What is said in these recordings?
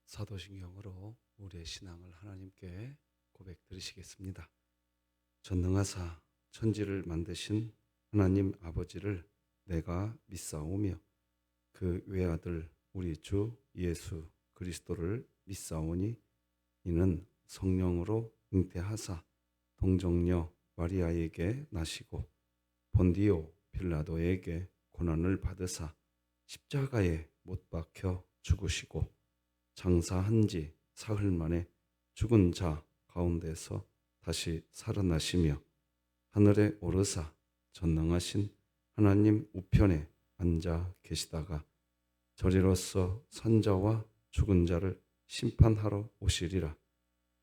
사도신경으로 우리의 신앙을 하나님께 고백드리시겠습니다. 전능하사 천지를 만드신 하나님 아버지를 내가 믿사오며 그 외아들 우리 주 예수 그리스도를 믿사오니 이는 성령으로 잉태하사 동정녀 마리아에게 나시고 본디오 빌라도에게 고난을 받으사 십자가에 못 박혀 죽으시고 장사한 지 사흘 만에 죽은 자 가운데서 다시 살아나시며 하늘에 오르사 전능하신 하나님 우편에 앉아 계시다가 저리로서 산자와 죽은 자를 심판하러 오시리라.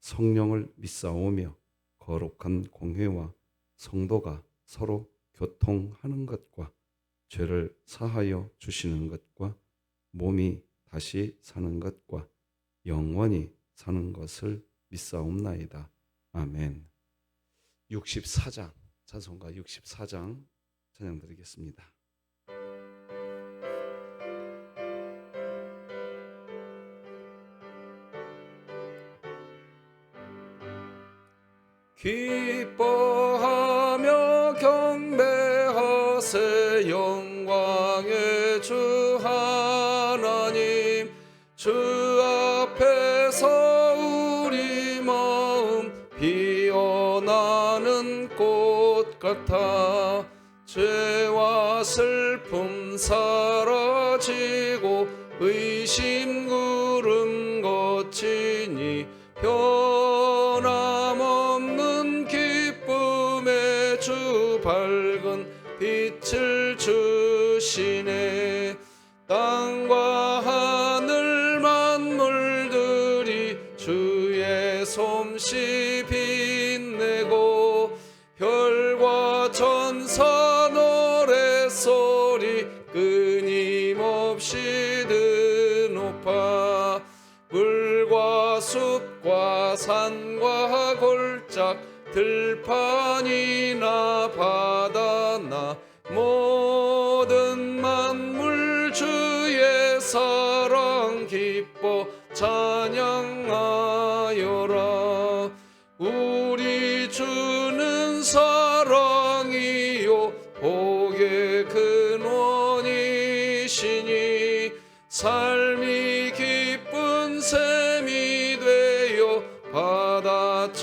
성령을 믿사오며 거룩한 공회와 성도가 서로 교통하는 것과 죄를 사하여 주시는 것과 몸이 다시 사는 것과 영원히 사는 것을 믿사옵나이다. 아멘. 64장 찬송가 64장 찬양 드리겠습니다. 기뻐하며 경배하세 영광의 주 하나님 주 앞에서 우리 마음 피어나는 꽃 같아 죄와 슬픔 사라지고 의심 구름 거치니 변함없는 기쁨의 주 밝은 빛을 주시네. 땅과 하늘 만물들이 주의 솜씨 빛내고 별과 천사 노랫소리 끊임없이 드높아 물과 숲과 산과 골짝 들판이나 바다나 모든 만물 주의 사랑 기뻐 찬양하여라. 우리 주는 사랑이요 복의 근원이시니 삶이 기쁜 샘이 되어 바다처럼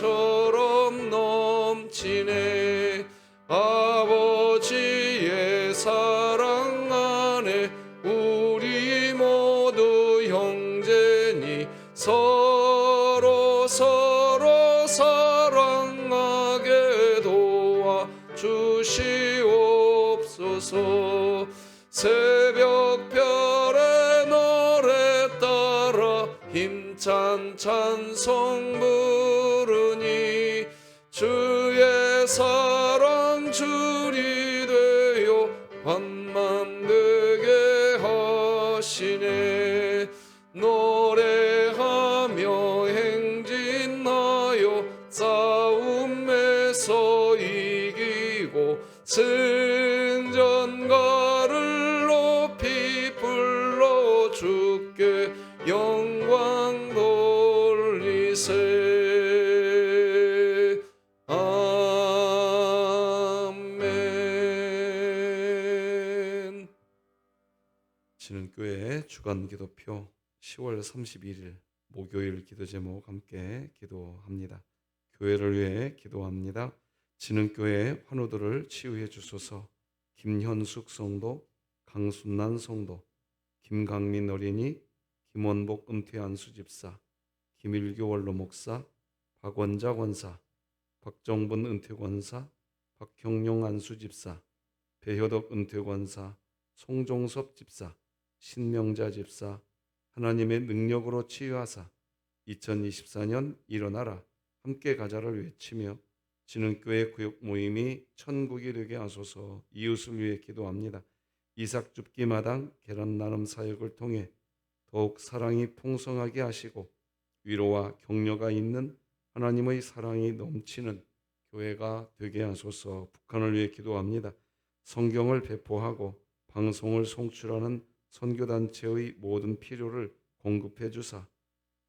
넘치네. 아버지의 사랑 안에 우리 모두 형제니 서로 사랑하게 도와 주시옵소서. 새벽별의 노래 따라 힘찬 찬송 부르니 주의 사랑 줄이 되어 환만되게 하시네. 노래하며 행진하여 싸움에서 이기고 승전가를 높이 불러 주께 영광 돌리세. 아멘. 진흥교회 주간기도표 10월 31일 목요일 기도 제목 함께 기도합니다. 교회를 위해 기도합니다. 진흥교회 환우들을 치유해 주소서. 김현숙 성도, 강순난 성도, 김강민 어린이, 김원복 은퇴 안수집사, 김일교 원로 목사, 박원자 권사, 박정분 은퇴 권사, 박형용 안수집사, 배효덕 은퇴 권사, 송종섭 집사, 신명자 집사 하나님의 능력으로 치유하사 2024년 일어나라 함께 가자를 외치며 진흥교회 구역 모임이 천국이 되게 하소서. 이웃을 위해 기도합니다. 이삭 줍기 마당 계란 나눔 사역을 통해 더욱 사랑이 풍성하게 하시고 위로와 격려가 있는 하나님의 사랑이 넘치는 교회가 되게 하소서. 북한을 위해 기도합니다. 성경을 배포하고 방송을 송출하는 선교단체의 모든 필요를 공급해 주사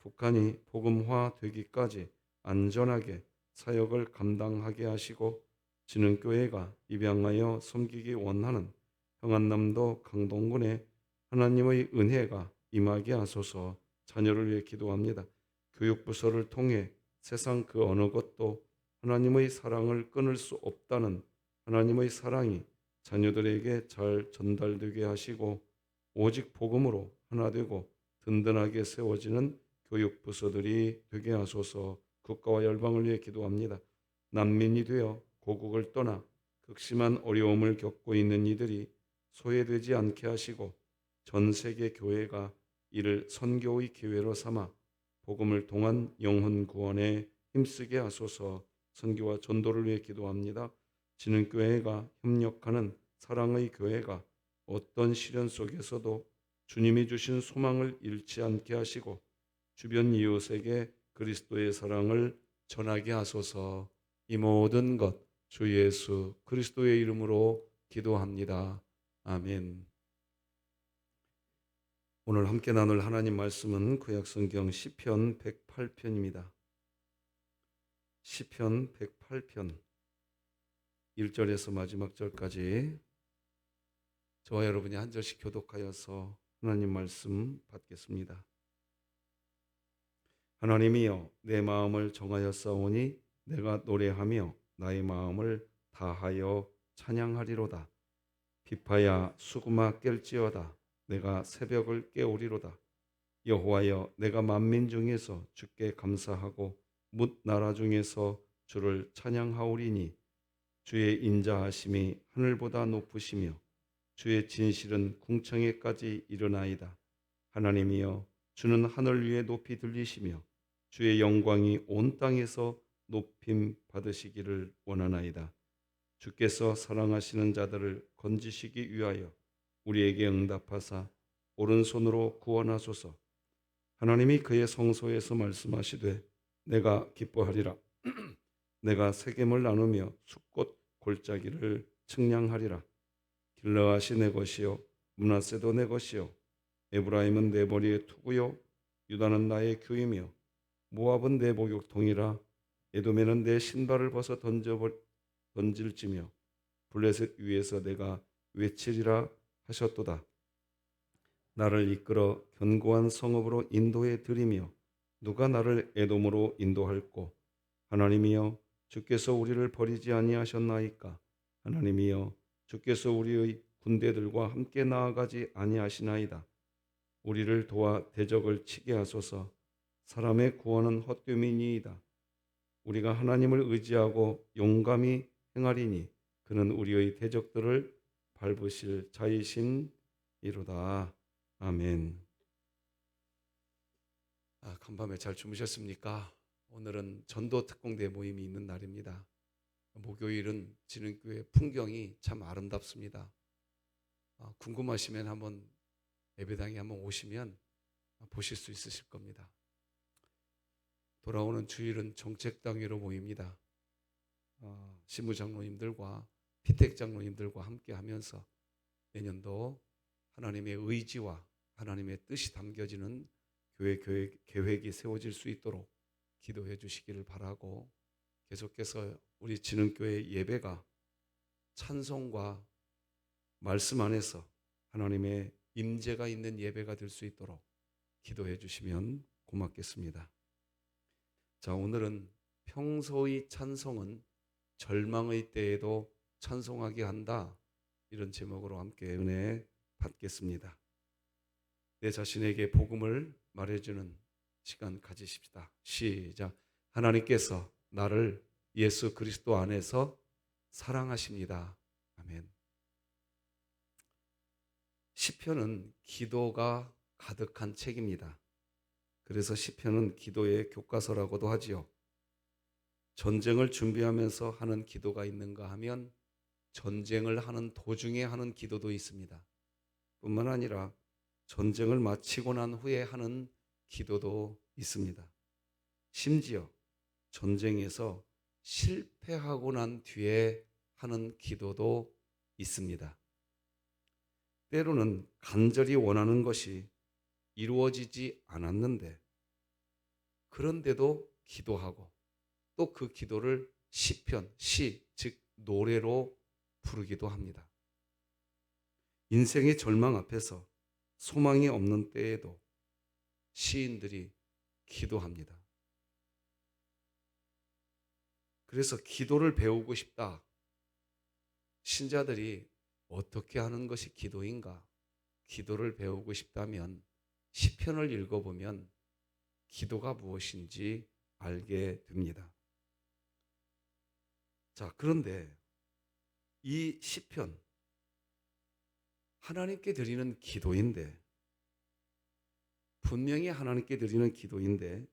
북한이 복음화되기까지 안전하게 사역을 감당하게 하시고 진흥교회가 입양하여 섬기기 원하는 평안남도 강동군에 하나님의 은혜가 임하게 하소서. 자녀를 위해 기도합니다. 교육부서를 통해 세상 그 어느 것도 하나님의 사랑을 끊을 수 없다는 하나님의 사랑이 자녀들에게 잘 전달되게 하시고 오직 복음으로 하나 되고 든든하게 세워지는 교육부서들이 되게 하소서. 국가와 열방을 위해 기도합니다. 난민이 되어 고국을 떠나 극심한 어려움을 겪고 있는 이들이 소외되지 않게 하시고 전 세계 교회가 이를 선교의 기회로 삼아 복음을 통한 영혼 구원에 힘쓰게 하소서. 선교와 전도를 위해 기도합니다. 진흥교회가 협력하는 사랑의 교회가 어떤 시련 속에서도 주님이 주신 소망을 잃지 않게 하시고 주변 이웃에게 그리스도의 사랑을 전하게 하소서. 이 모든 것 주 예수 그리스도의 이름으로 기도합니다. 아멘. 오늘 함께 나눌 하나님 말씀은 구약성경 시편 108편입니다. 시편 108편 1절에서 마지막 절까지 저와 여러분이 한 절씩 교독하여서 하나님 말씀 받겠습니다. 하나님이여, 내 마음을 정하였사오니 내가 노래하며 나의 마음을 다하여 찬양하리로다. 비파야 수구마 깰지어다. 내가 새벽을 깨우리로다. 여호와여, 내가 만민 중에서 주께 감사하고 뭇 나라 중에서 주를 찬양하오리니 주의 인자하심이 하늘보다 높으시며 주의 진실은 궁창에까지 이르나이다. 하나님이여, 주는 하늘 위에 높이 들리시며 주의 영광이 온 땅에서 높임 받으시기를 원하나이다. 주께서 사랑하시는 자들을 건지시기 위하여 우리에게 응답하사 오른손으로 구원하소서. 하나님이 그의 성소에서 말씀하시되 내가 기뻐하리라. 내가 세겜을 나누며 숫꽃 골짜기를 측량하리라. 길르앗이 내 것이요 므낫세도 내 것이요 에브라임은 내 머리의 투구요 유다는 나의 규이며 모압은 내 목욕통이라. 에돔에는 내 신발을 벗어 던질지며 블레셋 위에서 내가 외치리라 하셨도다. 나를 이끌어 견고한 성읍으로 인도해 드리며 누가 나를 에돔으로 인도할꼬. 하나님이여, 주께서 우리를 버리지 아니하셨나이까. 하나님이여, 주께서 우리의 군대들과 함께 나아가지 아니하시나이다. 우리를 도와 대적을 치게 하소서. 사람의 구원은 헛됨이니이다. 우리가 하나님을 의지하고 용감히 행하리니 그는 우리의 대적들을 밟으실 자이심이로다. 아멘. 간밤에 잘 주무셨습니까? 오늘은 전도 특공대 모임이 있는 날입니다. 목요일은 진흥교회 풍경이 참 아름답습니다. 궁금하시면 한번 예배당에 한번 오시면 보실 수 있으실 겁니다. 돌아오는 주일은 정책당회로 모입니다. 신부장로님들과 피택장로님들과 함께 하면서 내년도 하나님의 의지와 하나님의 뜻이 담겨지는 교회 계획이 세워질 수 있도록 기도해 주시기를 바라고, 계속해서 우리 진흥교회 예배가 찬송과 말씀 안에서 하나님의 임재가 있는 예배가 될 수 있도록 기도해 주시면 고맙겠습니다. 자, 오늘은 평소의 찬송은 절망의 때에도 찬송하게 한다, 이런 제목으로 함께 은혜 받겠습니다. 내 자신에게 복음을 말해주는 시간 가지십시다. 시작. 하나님께서 나를 예수 그리스도 안에서 사랑하십니다. 아멘. 시편은 기도가 가득한 책입니다. 그래서 시편은 기도의 교과서라고도 하지요. 전쟁을 준비하면서 하는 기도가 있는가 하면 전쟁을 하는 도중에 하는 기도도 있습니다. 뿐만 아니라 전쟁을 마치고 난 후에 하는 기도도 있습니다. 심지어 전쟁에서 실패하고 난 뒤에 하는 기도도 있습니다. 때로는 간절히 원하는 것이 이루어지지 않았는데 그런데도 기도하고 또 그 기도를 시편, 시, 즉 노래로 부르기도 합니다. 인생의 절망 앞에서 소망이 없는 때에도 시인들이 기도합니다. 그래서 기도를 배우고 싶다. 신자들이 어떻게 하는 것이 기도인가? 기도를 배우고 싶다면 시편을 읽어보면 기도가 무엇인지 알게 됩니다. 자, 그런데 이 시편, 하나님께 드리는 기도인데, 분명히 하나님께 드리는 기도인데,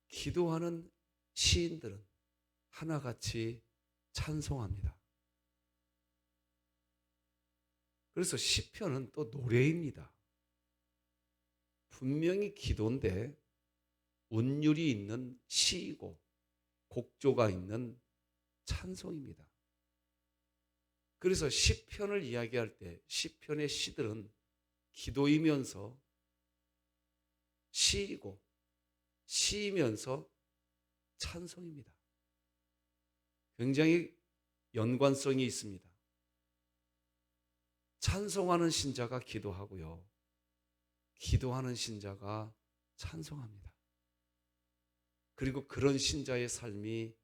기도하는 시인들은 하나같이 찬송합니다. 그래서 시편은 또 노래입니다. 분명히 기도인데 운율이 있는 시이고 곡조가 있는 찬송입니다. 그래서 시편을 이야기할 때 시편의 시들은 기도이면서 시이고 시이면서 찬송입니다. 굉장히 연관성이 있습니다. 찬송하는 신자가 기도하고요. 기도하는 신자가 찬송합니다. 그리고 그런 신자의 삶이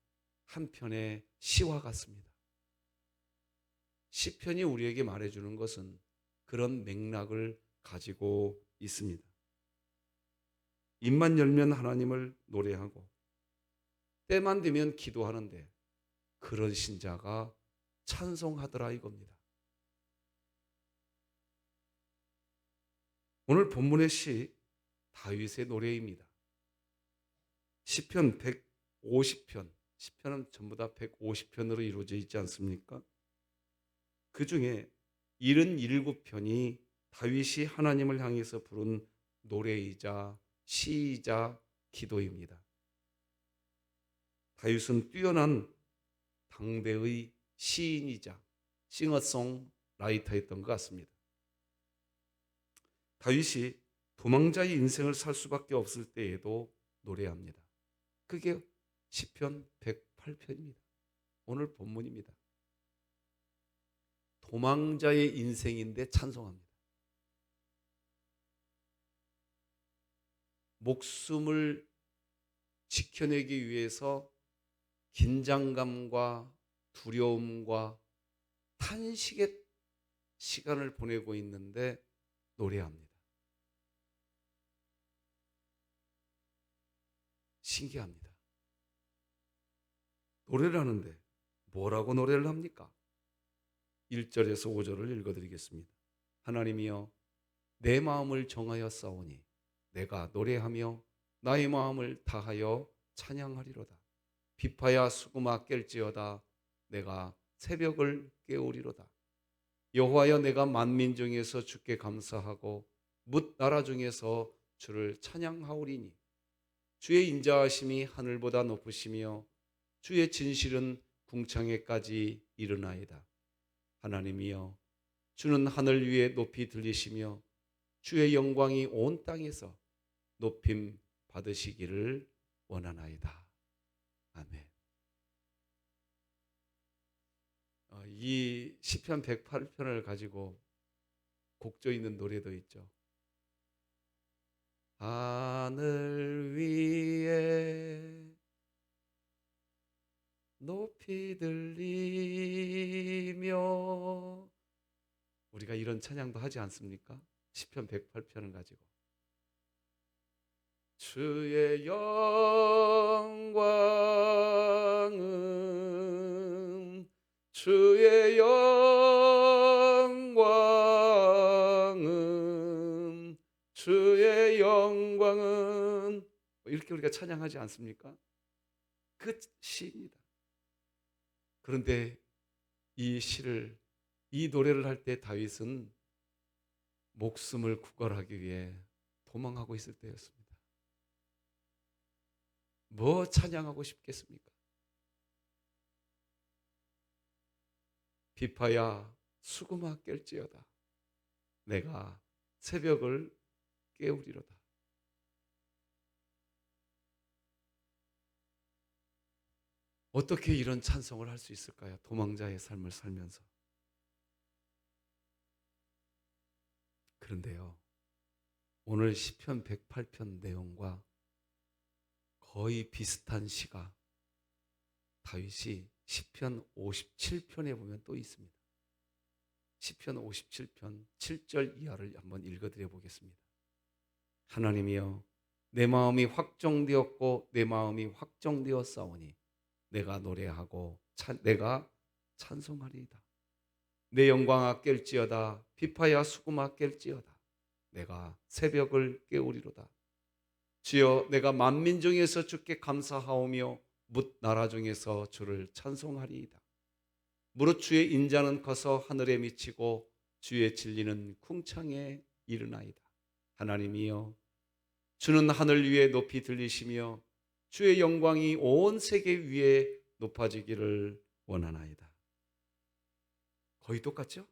한편의 시와 같습니다. 시편이 우리에게 말해주는 것은 그런 맥락을 가지고 있습니다. 입만 열면 하나님을 노래하고 때만 되면 기도하는데 그런 신자가 찬송하더라 이겁니다. 오늘 본문의 시 다윗의 노래입니다. 시편 150편, 시편은 전부 다 150편으로 이루어져 있지 않습니까? 그 중에 77편이 다윗이 하나님을 향해서 부른 노래이자 시이자 기도입니다. 다윗은 뛰어난 당대의 시인이자 싱어송 라이터였던 것 같습니다. 다윗이 도망자의 인생을 살 수밖에 없을 때에도 노래합니다. 그게 시편 108편입니다. 오늘 본문입니다. 도망자의 인생인데 찬송합니다. 목숨을 지켜내기 위해서 긴장감과 두려움과 탄식의 시간을 보내고 있는데 노래합니다. 신기합니다. 노래를 하는데 뭐라고 노래를 합니까? 1절에서 5절을 읽어드리겠습니다. 하나님이여 내 마음을 정하여 싸우니 내가 노래하며 나의 마음을 다하여 찬양하리로다. 비파야 수구마 깰지어다 내가 새벽을 깨우리로다. 여호와여 내가 만민 중에서 주께 감사하고 뭇 나라 중에서 주를 찬양하오리니 주의 인자하심이 하늘보다 높으시며 주의 진실은 궁창에까지 이르나이다. 하나님이여 주는 하늘 위에 높이 들리시며 주의 영광이 온 땅에서 높임 받으시기를 원하나이다. 아멘. 이 시편 108편을 가지고 곡조 있는 노래도 있죠. 하늘 위에 높이 들리며 우리가 이런 찬양도 하지 않습니까? 시편 108편을 가지고 주의 영광은 주의 영광은 주의 영광은 이렇게 우리가 찬양하지 않습니까? 그 시입니다. 그런데 이 시를 이 노래를 할 때 다윗은 목숨을 구걸하기 위해 도망하고 있을 때였습니다. 뭐 찬양하고 싶겠습니까? 비파야 수구마 깰지어다 내가 새벽을 깨우리로다. 어떻게 이런 찬송을 할 수 있을까요? 도망자의 삶을 살면서. 그런데요, 오늘 시편 108편 내용과 거의 비슷한 시가 다윗이 시편 57편에 보면 또 있습니다. 시편 57편 7절 이하를 한번 읽어드려 보겠습니다. 하나님이여, 내 마음이 확정되었고 내 마음이 확정되었사오니 내가 노래하고 내가 찬송하리이다. 내 영광아 깰지어다. 비파야 수금아 깰지어다. 내가 새벽을 깨우리로다. 주여, 내가 만민 중에서 주께 감사하오며 뭇 나라 중에서 주를 찬송하리이다. 무릇 주의 인자는 커서 하늘에 미치고 주의 진리는 궁창에 이르나이다. 하나님이여, 주는 하늘 위에 높이 들리시며 주의 영광이 온 세계 위에 높아지기를 원하나이다. 거의 똑같죠?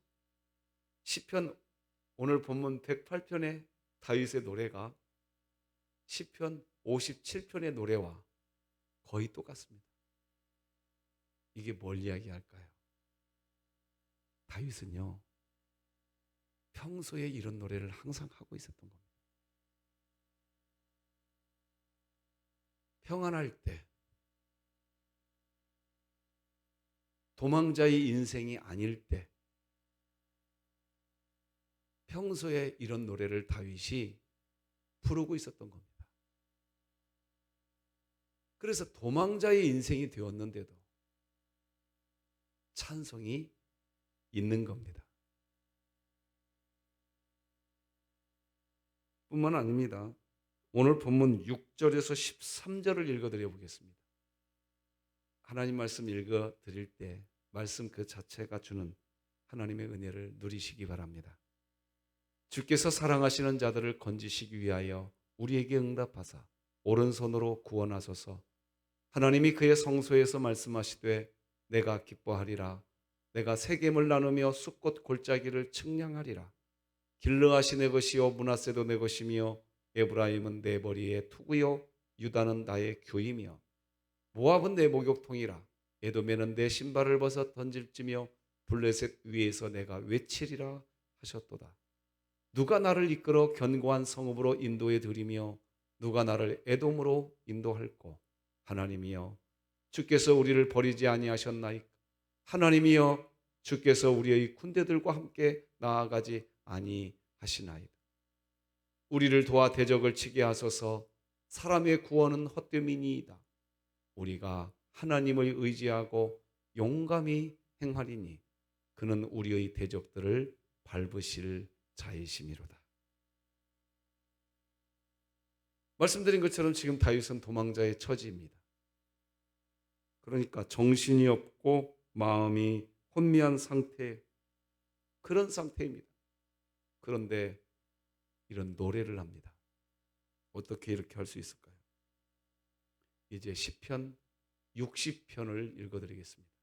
시편 오늘 본문 108편의 다윗의 노래가 시편 57편의 노래와 거의 똑같습니다. 이게 뭘 이야기할까요? 다윗은요, 평소에 이런 노래를 항상 하고 있었던 겁니다. 평안할 때, 도망자의 인생이 아닐 때, 평소에 이런 노래를 다윗이 부르고 있었던 겁니다. 그래서 도망자의 인생이 되었는데도 찬송이 있는 겁니다. 뿐만 아닙니다. 오늘 본문 6절에서 13절을 읽어드려 보겠습니다. 하나님 말씀 읽어드릴 때 말씀 그 자체가 주는 하나님의 은혜를 누리시기 바랍니다. 주께서 사랑하시는 자들을 건지시기 위하여 우리에게 응답하사 오른손으로 구원하소서. 하나님이 그의 성소에서 말씀하시되 내가 기뻐하리라. 내가 세겜을 나누며 숫꽃 골짜기를 측량하리라. 길르앗이 내 것이요 므낫세도 내 것이며 에브라임은 내 머리의 투구요 유다는 나의 교이며 모압은 내 목욕통이라. 에돔에는 내 신발을 벗어 던질지며 블레셋 위에서 내가 외치리라 하셨도다. 누가 나를 이끌어 견고한 성읍으로 인도해 드리며 누가 나를 에돔으로 인도할꼬. 하나님이여, 주께서 우리를 버리지 아니하셨나이까. 하나님이여, 주께서 우리의 군대들과 함께 나아가지 아니하시나이다. 우리를 도와 대적을 치게 하소서. 사람의 구원은 헛됨이니이다. 우리가 하나님을 의지하고 용감히 행하리니 그는 우리의 대적들을 밟으실 자이심이로다. 말씀드린 것처럼 지금 다윗은 도망자의 처지입니다. 그러니까 정신이 없고 마음이 혼미한 상태, 그런 상태입니다. 그런데 이런 노래를 합니다. 어떻게 이렇게 할 수 있을까요? 이제 시편 60편을 읽어드리겠습니다.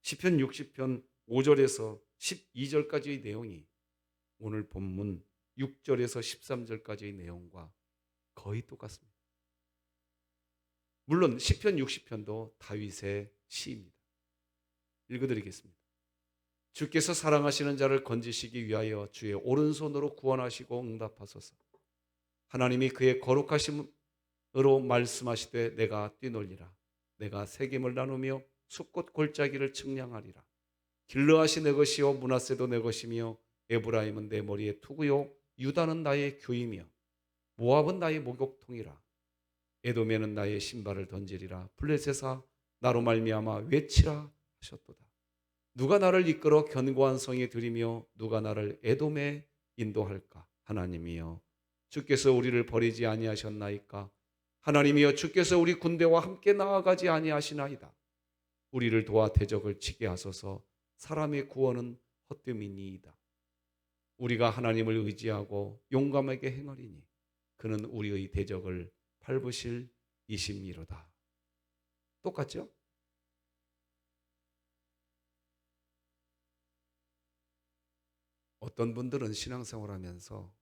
시편 60편 5절에서 12절까지의 내용이 오늘 본문 6절에서 13절까지의 내용과 거의 똑같습니다. 물론 시편 60편도 다윗의 시입니다. 읽어드리겠습니다. 주께서 사랑하시는 자를 건지시기 위하여 주의 오른손으로 구원하시고 응답하소서. 하나님이 그의 거룩하심으로 말씀하시되 내가 뛰놀리라. 내가 세겜을 나누며 숫꽃 골짜기를 측량하리라. 길르앗이 내 것이요 므낫세도 내 것이며 에브라임은 내 머리의 투구요 유다는 나의 교이며 모압은 나의 목욕통이라. 에돔에는 나의 신발을 던지리라. 블레셋아 나로 말미암아 외치라 하셨도다. 누가 나를 이끌어 견고한 성에 들이며 누가 나를 에돔에 인도할까. 하나님이여, 주께서 우리를 버리지 아니하셨나이까. 하나님이여, 주께서 우리 군대와 함께 나아가지 아니하시나이다. 우리를 도와 대적을 치게 하소서. 사람의 구원은 헛됨이니이다. 우리가 하나님을 의지하고 용감하게 행하리니 그는 우리의 대적을 밟으실 이심이로다. 똑같죠? 어떤 분들은 신앙생활하면서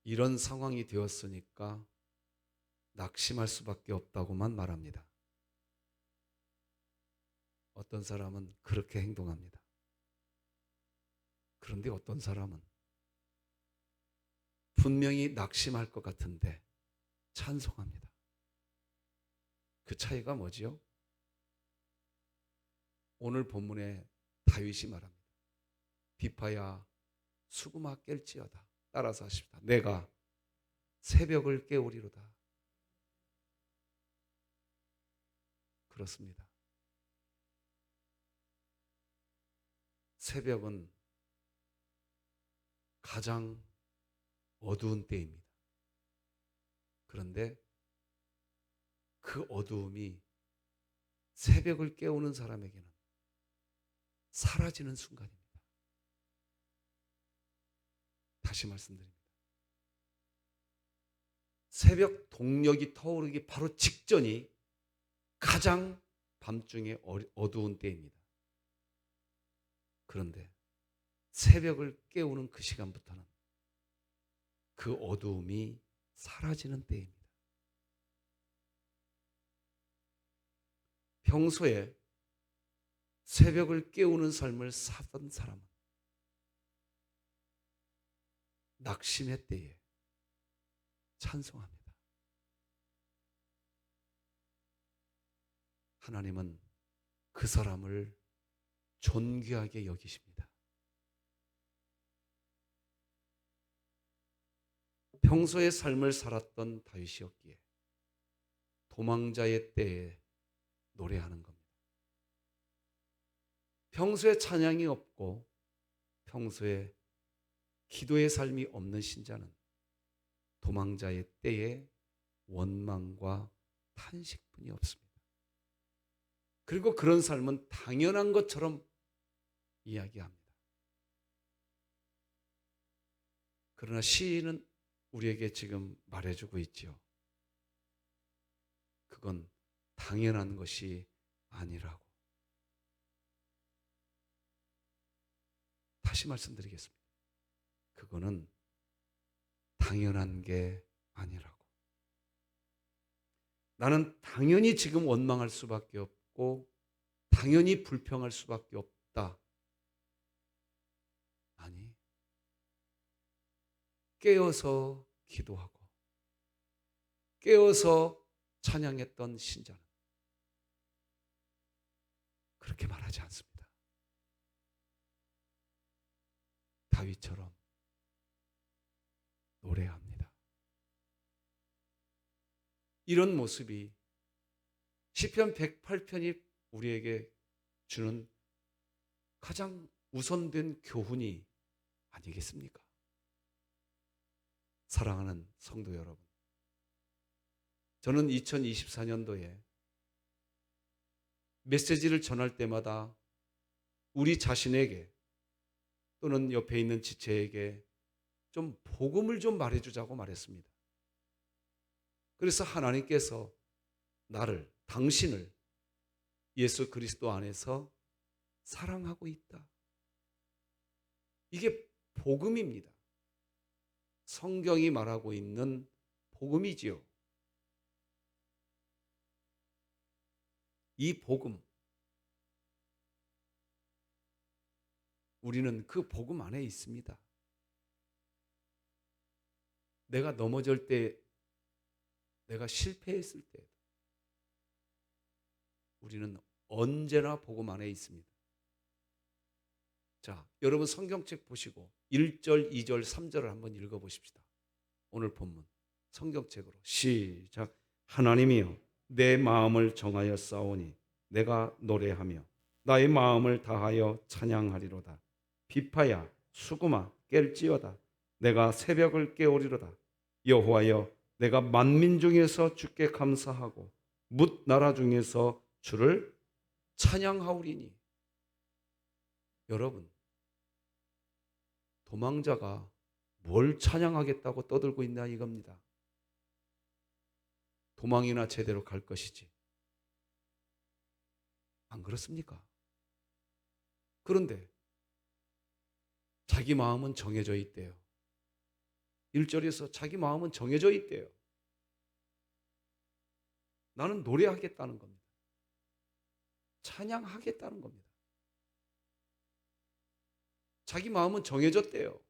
이런 상황이 되었으니까 낙심할 수밖에 없다고만 말합니다. 어떤 사람은 그렇게 행동합니다. 그런데 어떤 사람은 분명히 낙심할 것 같은데 찬송합니다. 그 차이가 뭐지요? 오늘 본문에 다윗이 말합니다. 비파야 수구마 깰지어다. 따라서 하십시다. 내가 새벽을 깨우리로다. 그렇습니다. 새벽은 가장 어두운 때입니다. 그런데 그 어두움이 새벽을 깨우는 사람에게는 사라지는 순간입니다. 다시 말씀드립니다. 새벽 동력이 터오르기 바로 직전이 가장 밤중에 어두운 때입니다. 그런데 새벽을 깨우는 그 시간부터는 그 어두움이 사라지는 때입니다. 평소에 새벽을 깨우는 삶을 사던 사람은 낙심의 때에 찬송합니다. 하나님은 그 사람을 존귀하게 여기십니다. 평소의 삶을 살았던 다윗이었기에 도망자의 때에 노래하는 겁니다. 평소에 찬양이 없고 평소에 기도의 삶이 없는 신자는 도망자의 때에 원망과 탄식뿐이 없습니다. 그리고 그런 삶은 당연한 것처럼 이야기합니다. 그러나 시인은 우리에게 지금 말해주고 있죠. 그건 당연한 것이 아니라고. 다시 말씀드리겠습니다. 그거는 당연한 게 아니라고. 나는 당연히 지금 원망할 수밖에 없고 당연히 불평할 수밖에 없다. 아니, 깨어서 기도하고 깨어서 찬양했던 신자는 그렇게 말하지 않습니다. 다윗처럼 노래합니다. 이런 모습이 시편 108편이 우리에게 주는 가장 우선된 교훈이 아니겠습니까? 사랑하는 성도 여러분, 저는 2024년도에 메시지를 전할 때마다 우리 자신에게 또는 옆에 있는 지체에게 좀 복음을 좀 말해주자고 말했습니다. 그래서 하나님께서 나를, 당신을 예수 그리스도 안에서 사랑하고 있다. 이게 복음입니다. 성경이 말하고 있는 복음이지요. 이 복음, 우리는 그 복음 안에 있습니다. 내가 넘어질 때, 내가 실패했을 때 우리는 언제나 복음 안에 있습니다. 자, 여러분 성경책 보시고 1절, 2절, 3절을 한번 읽어보십시다. 오늘 본문 성경책으로 시작. 하나님이여 내 마음을 정하여 싸우니 내가 노래하며 나의 마음을 다하여 찬양하리로다. 비파야 수구마 깰지어다. 내가 새벽을 깨우리로다. 여호와여 내가 만민 중에서 주께 감사하고 뭇 나라 중에서 주를 찬양하오리니. 여러분, 도망자가 뭘 찬양하겠다고 떠들고 있나 이겁니다. 도망이나 제대로 갈 것이지. 안 그렇습니까? 그런데 자기 마음은 정해져 있대요. 1절에서 자기 마음은 정해져 있대요. 나는 노래하겠다는 겁니다. 찬양하겠다는 겁니다. 자기 마음은 정해졌대요.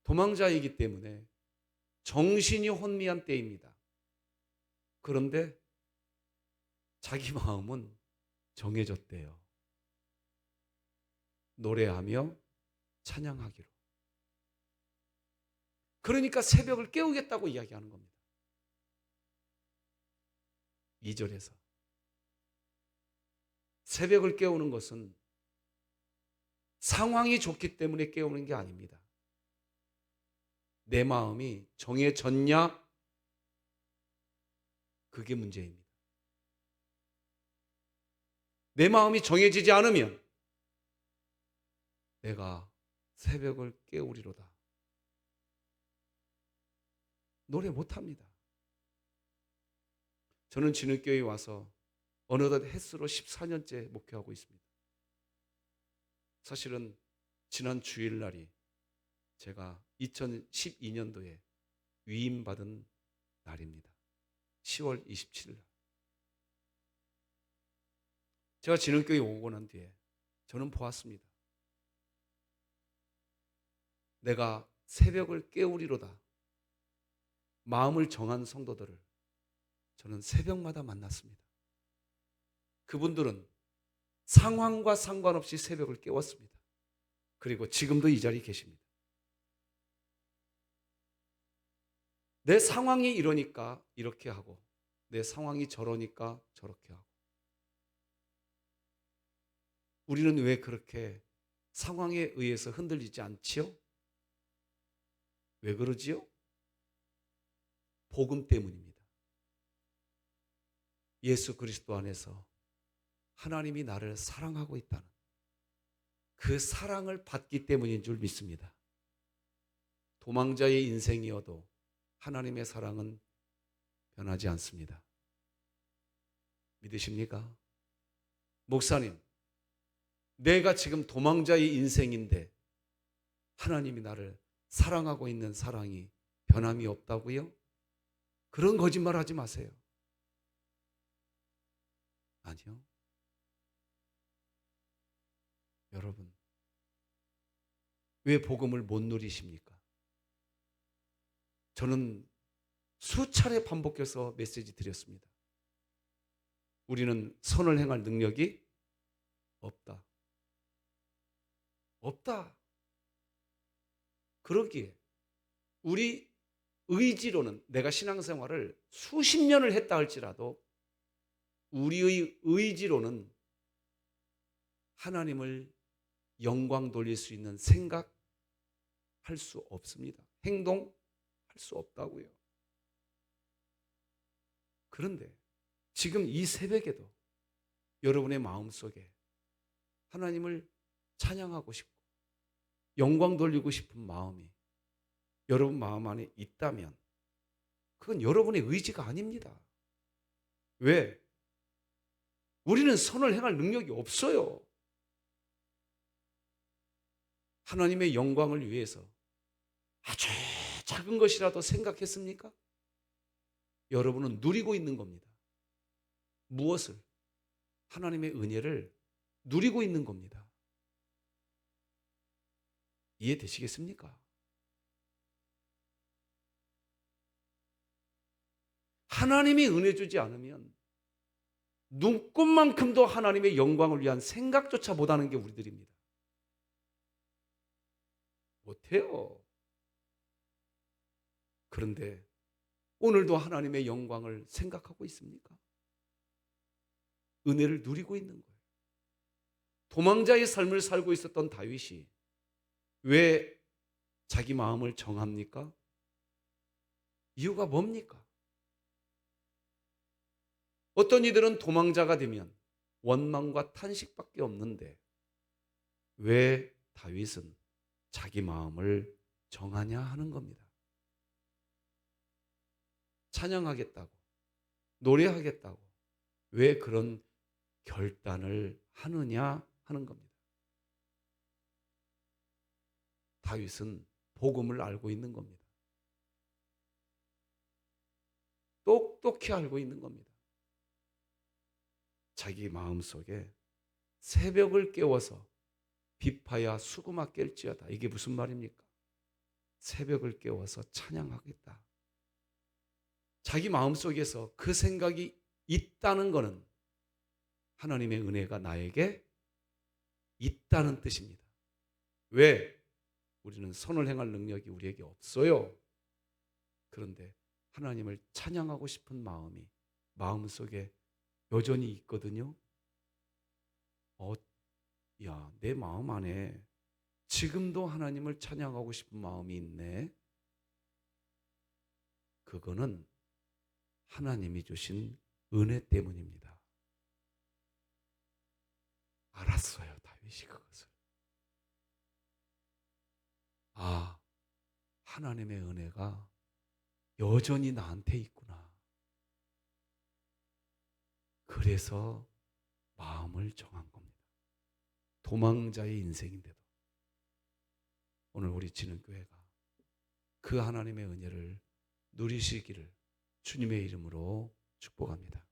도망자이기 때문에 정신이 혼미한 때입니다. 그런데 자기 마음은 정해졌대요. 노래하며 찬양하기로. 그러니까 새벽을 깨우겠다고 이야기하는 겁니다. 2절에서 새벽을 깨우는 것은 상황이 좋기 때문에 깨우는 게 아닙니다. 내 마음이 정해졌냐? 그게 문제입니다. 내 마음이 정해지지 않으면 내가 새벽을 깨우리로다. 노래 못합니다. 저는 진흙교회에 와서 어느덧 햇수로 14년째 목회하고 있습니다. 사실은 지난 주일날이 제가 2012년도에 위임받은 날입니다. 10월 27일 날. 제가 진흙교회에 오고 난 뒤에 저는 보았습니다. 내가 새벽을 깨우리로다 마음을 정한 성도들을 저는 새벽마다 만났습니다. 그분들은 상황과 상관없이 새벽을 깨웠습니다. 그리고 지금도 이 자리에 계십니다. 내 상황이 이러니까 이렇게 하고 내 상황이 저러니까 저렇게 하고. 우리는 왜 그렇게 상황에 의해서 흔들리지 않지요? 왜 그러지요? 복음 때문입니다. 예수 그리스도 안에서 하나님이 나를 사랑하고 있다는 그 사랑을 받기 때문인 줄 믿습니다. 도망자의 인생이어도 하나님의 사랑은 변하지 않습니다. 믿으십니까? 목사님, 내가 지금 도망자의 인생인데 하나님이 나를 사랑하고 있는 사랑이 변함이 없다고요? 그런 거짓말 하지 마세요. 아니요. 여러분, 왜 복음을 못 누리십니까? 저는 수차례 반복해서 메시지 드렸습니다. 우리는 선을 행할 능력이 없다. 없다. 그러기에 우리 의지로는 내가 신앙생활을 수십 년을 했다 할지라도 우리의 의지로는 하나님을 영광 돌릴 수 있는 생각할 수 없습니다. 행동할 수 없다고요. 그런데 지금 이 새벽에도 여러분의 마음속에 하나님을 찬양하고 싶고 영광 돌리고 싶은 마음이 여러분 마음 안에 있다면 그건 여러분의 의지가 아닙니다. 왜? 우리는 선을 행할 능력이 없어요. 하나님의 영광을 위해서 아주 작은 것이라도 생각했습니까? 여러분은 누리고 있는 겁니다. 무엇을? 하나님의 은혜를 누리고 있는 겁니다. 이해되시겠습니까? 하나님이 은혜 주지 않으면 눈꽃만큼도 하나님의 영광을 위한 생각조차 못하는 게 우리들입니다. 못해요. 그런데 오늘도 하나님의 영광을 생각하고 있습니까? 은혜를 누리고 있는 거예요. 도망자의 삶을 살고 있었던 다윗이 왜 자기 마음을 정합니까? 이유가 뭡니까? 어떤 이들은 도망자가 되면 원망과 탄식밖에 없는데 왜 다윗은 자기 마음을 정하냐 하는 겁니다. 찬양하겠다고, 노래하겠다고 왜 그런 결단을 하느냐 하는 겁니다. 다윗은 복음을 알고 있는 겁니다. 똑똑히 알고 있는 겁니다. 자기 마음속에 새벽을 깨워서 비파야 수구마 깰지어다. 이게 무슨 말입니까? 새벽을 깨워서 찬양하겠다. 자기 마음속에서 그 생각이 있다는 것은 하나님의 은혜가 나에게 있다는 뜻입니다. 왜? 우리는 선을 행할 능력이 우리에게 없어요. 그런데 하나님을 찬양하고 싶은 마음이 마음속에 여전히 있거든요. 내 마음 안에 지금도 하나님을 찬양하고 싶은 마음이 있네. 그거는 하나님이 주신 은혜 때문입니다. 알았어요, 다윗이 그것을. 하나님의 은혜가 여전히 나한테 있구나. 그래서 마음을 정한 겁니다. 도망자의 인생인데도 오늘 우리 진흥교회가 그 하나님의 은혜를 누리시기를 주님의 이름으로 축복합니다.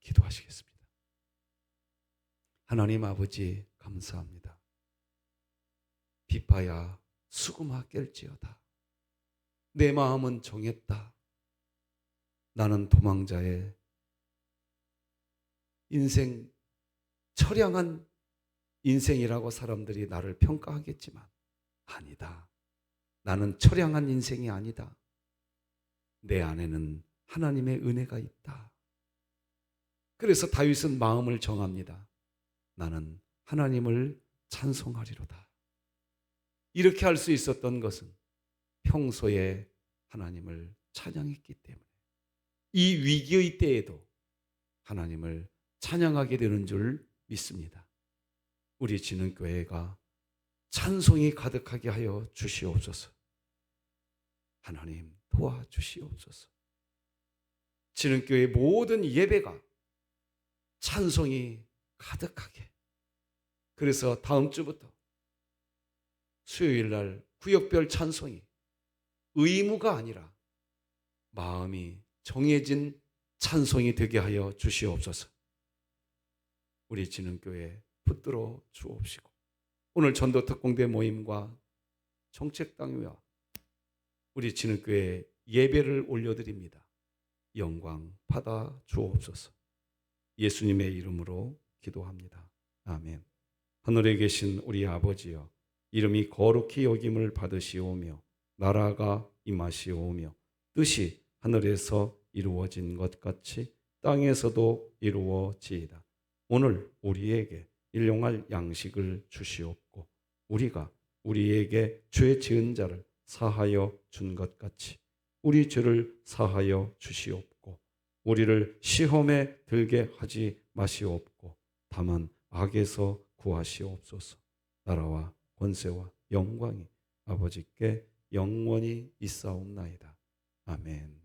기도하시겠습니다. 하나님 아버지 감사합니다. 비파야 수구마 깰지어다. 내 마음은 정했다. 나는 도망자의 인생, 처량한 인생이라고 사람들이 나를 평가하겠지만 아니다. 나는 처량한 인생이 아니다. 내 안에는 하나님의 은혜가 있다. 그래서 다윗은 마음을 정합니다. 나는 하나님을 찬송하리로다. 이렇게 할 수 있었던 것은 평소에 하나님을 찬양했기 때문에 이 위기의 때에도 하나님을 찬양하게 되는 줄 믿습니다. 우리 진흥교회가 찬송이 가득하게 하여 주시옵소서. 하나님 도와주시옵소서. 진흥교회 모든 예배가 찬송이 가득하게. 그래서 다음 주부터 수요일 날 구역별 찬송이 의무가 아니라 마음이 정해진 찬송이 되게 하여 주시옵소서. 우리 진흥교회 붙들어 주옵시고 오늘 전도 특공대 모임과 정책당회와 우리 진흥교회 예배를 올려드립니다. 영광 받아 주옵소서. 예수님의 이름으로 기도합니다. 아멘. 하늘에 계신 우리 아버지여, 이름이 거룩히 여김을 받으시오며 나라가 임하시오며 뜻이 하늘에서 이루어진 것 같이 땅에서도 이루어지이다. 오늘 우리에게 일용할 양식을 주시옵고 우리가 우리에게 죄 지은 자를 사하여 준 것 같이 우리 죄를 사하여 주시옵고 우리를 시험에 들게 하지 마시옵고 다만 악에서 구하시옵소서. 나라와 권세와 영광이 아버지께 영원히 있사옵나이다. 아멘.